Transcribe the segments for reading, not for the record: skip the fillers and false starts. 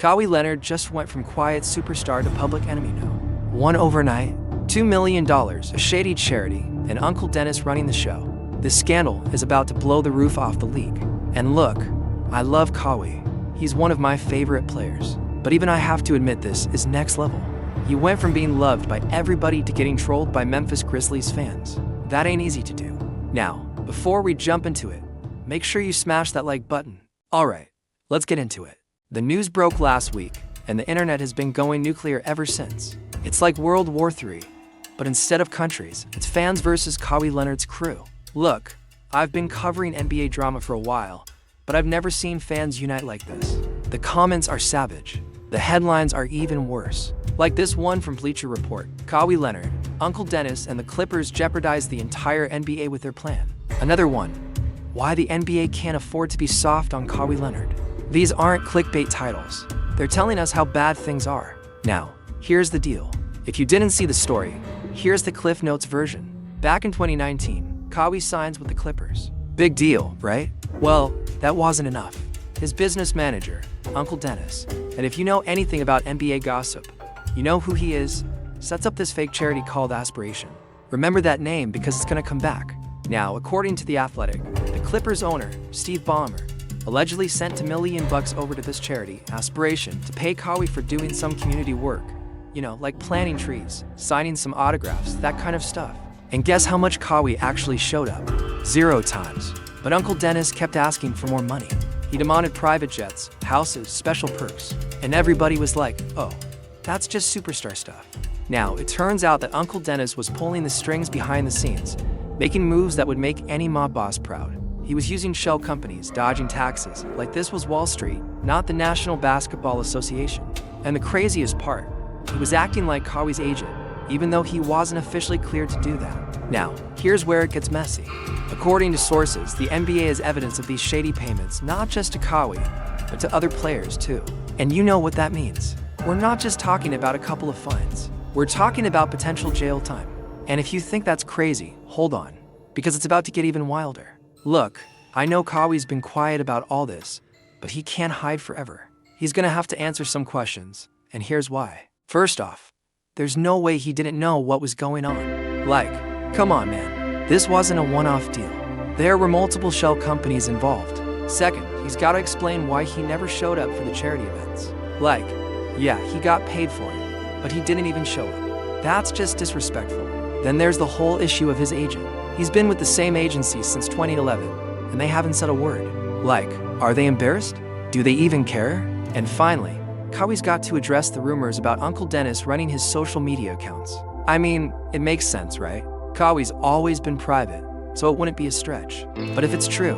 Kawhi Leonard just went from quiet superstar to public enemy now. One overnight, $2 million, a shady charity, and Uncle Dennis running the show. This scandal is about to blow the roof off the league. And look, I love Kawhi. He's one of my favorite players. But even I have to admit this is next level. He went from being loved by everybody to getting trolled by Memphis Grizzlies fans. That ain't easy to do. Now, before we jump into it, make sure you smash that like button. Alright, let's get into it. The news broke last week, and the internet has been going nuclear ever since. It's like World War III, but instead of countries, it's fans versus Kawhi Leonard's crew. Look, I've been covering NBA drama for a while, but I've never seen fans unite like this. The comments are savage. The headlines are even worse. Like this one from Bleacher Report, Kawhi Leonard, Uncle Dennis, and the Clippers jeopardized the entire NBA with their plan. Another one, why the NBA can't afford to be soft on Kawhi Leonard. These aren't clickbait titles. They're telling us how bad things are. Now, here's the deal. If you didn't see the story, here's the Cliff Notes version. Back in 2019, Kawhi signs with the Clippers. Big deal, right? Well, that wasn't enough. His business manager, Uncle Dennis, and if you know anything about NBA gossip, you know who he is, sets up this fake charity called Aspiration. Remember that name because it's gonna come back. Now, according to The Athletic, the Clippers owner, Steve Ballmer, allegedly sent $1 million over to this charity, Aspiration, to pay Kawhi for doing some community work. You know, like planting trees, signing some autographs, that kind of stuff. And guess how much Kawhi actually showed up? 0 times. But Uncle Dennis kept asking for more money. He demanded private jets, houses, special perks. And everybody was like, oh, that's just superstar stuff. Now, it turns out that Uncle Dennis was pulling the strings behind the scenes, making moves that would make any mob boss proud. He was using shell companies, dodging taxes, like this was Wall Street, not the National Basketball Association. And the craziest part, he was acting like Kawhi's agent, even though he wasn't officially cleared to do that. Now, here's where it gets messy. According to sources, the NBA has evidence of these shady payments, not just to Kawhi, but to other players too. And you know what that means. We're not just talking about a couple of fines. We're talking about potential jail time. And if you think that's crazy, hold on, because it's about to get even wilder. Look, I know Kawhi's been quiet about all this, but he can't hide forever. He's gonna have to answer some questions, and here's why. First off, there's no way he didn't know what was going on. Like, come on man, this wasn't a one-off deal. There were multiple shell companies involved. Second, he's gotta explain why he never showed up for the charity events. Like, yeah, he got paid for it, but he didn't even show up. That's just disrespectful. Then there's the whole issue of his agent. He's been with the same agency since 2011, and they haven't said a word. Like, are they embarrassed? Do they even care? And finally, Kawhi's got to address the rumors about Uncle Dennis running his social media accounts. I mean, it makes sense, right? Kawhi's always been private, so it wouldn't be a stretch. But if it's true,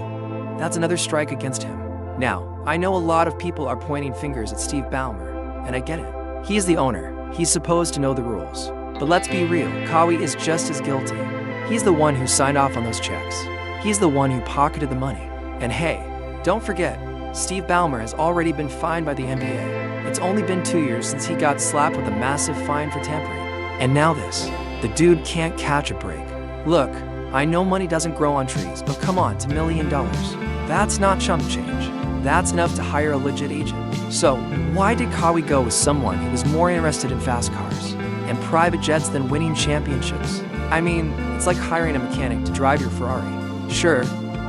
that's another strike against him. Now, I know a lot of people are pointing fingers at Steve Ballmer, and I get it. He's the owner. He's supposed to know the rules. But let's be real, Kawhi is just as guilty. He's the one who signed off on those checks. He's the one who pocketed the money. And hey, don't forget, Steve Ballmer has already been fined by the NBA. It's only been 2 years since he got slapped with a massive fine for tampering. And now this. The dude can't catch a break. Look, I know money doesn't grow on trees, but come on, $1 million. That's not chump change. That's enough to hire a legit agent. So, why did Kawhi go with someone who was more interested in fast cars and private jets than winning championships? I mean, it's like hiring a mechanic to drive your Ferrari. Sure,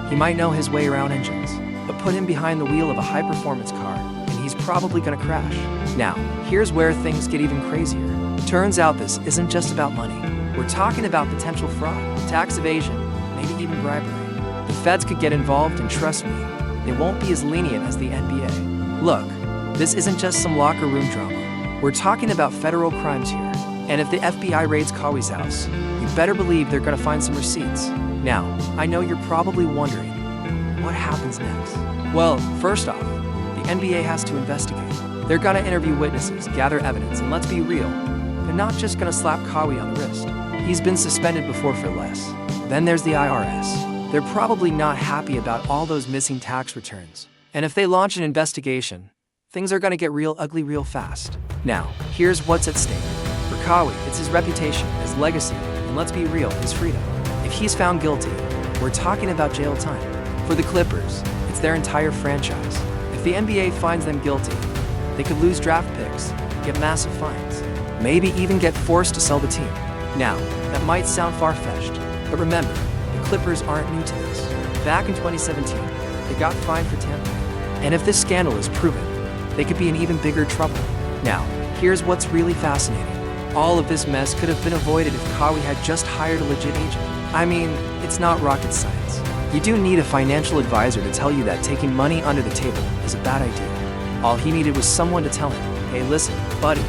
he might know his way around engines, but put him behind the wheel of a high-performance car, and he's probably gonna crash. Now, here's where things get even crazier. Turns out this isn't just about money. We're talking about potential fraud, tax evasion, maybe even bribery. The feds could get involved, and trust me, they won't be as lenient as the NBA. Look, this isn't just some locker room drama. We're talking about federal crimes here. And if the FBI raids Kawhi's house, you better believe they're gonna find some receipts. Now, I know you're probably wondering, what happens next? Well, first off, the NBA has to investigate. They're gonna interview witnesses, gather evidence, and let's be real, they're not just gonna slap Kawhi on the wrist. He's been suspended before for less. Then there's the IRS. They're probably not happy about all those missing tax returns. And if they launch an investigation, things are gonna get real ugly real fast. Now, here's what's at stake. For Kawhi, it's his reputation, his legacy, and let's be real, his freedom. If he's found guilty, we're talking about jail time. For the Clippers, it's their entire franchise. If the NBA finds them guilty, They could lose draft picks, get massive fines, maybe even get forced to sell the team. Now, that might sound far-fetched, but remember, the Clippers aren't new to this. Back in 2017, they got fined for tampering. And if this scandal is proven, they could be in even bigger trouble. Now, here's what's really fascinating. All of this mess could have been avoided if Kawhi had just hired a legit agent. I mean, it's not rocket science. You do need a financial advisor to tell you that taking money under the table is a bad idea. All he needed was someone to tell him, hey listen, buddy,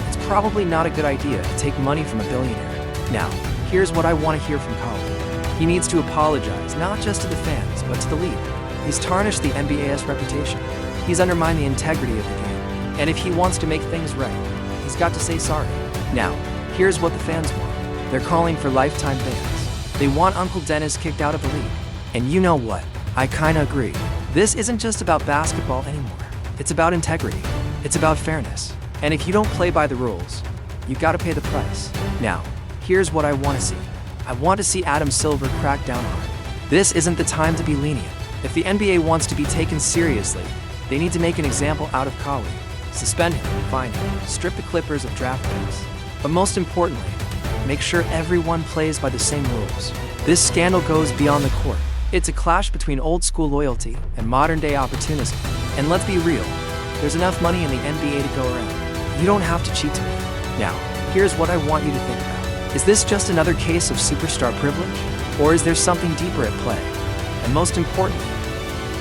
it's probably not a good idea to take money from a billionaire. Now, here's what I want to hear from Kawhi. He needs to apologize, not just to the fans, but to the league. He's tarnished the NBA's reputation. He's undermined the integrity of the game. And if he wants to make things right, he's got to say sorry. Now, here's what the fans want. They're calling for lifetime bans. They want Uncle Dennis kicked out of the league. And you know what? I kinda agree. This isn't just about basketball anymore. It's about integrity. It's about fairness. And if you don't play by the rules, you gotta pay the price. Now, here's what I want to see. I want to see Adam Silver crack down hard. This isn't the time to be lenient. If the NBA wants to be taken seriously, they need to make an example out of Kawhi. Suspend him, fine him, strip the Clippers of draft picks. But most importantly, make sure everyone plays by the same rules. This scandal goes beyond the court. It's a clash between old-school loyalty and modern-day opportunism. And let's be real, there's enough money in the NBA to go around. You don't have to cheat to win. Now, here's what I want you to think about. Is this just another case of superstar privilege? Or is there something deeper at play? And most importantly,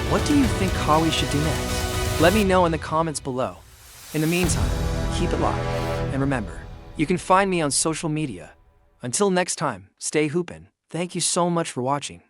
what do you think Kawhi should do next? Let me know in the comments below. In the meantime, keep it locked. And remember, you can find me on social media. Until next time, stay hoopin'. Thank you so much for watching.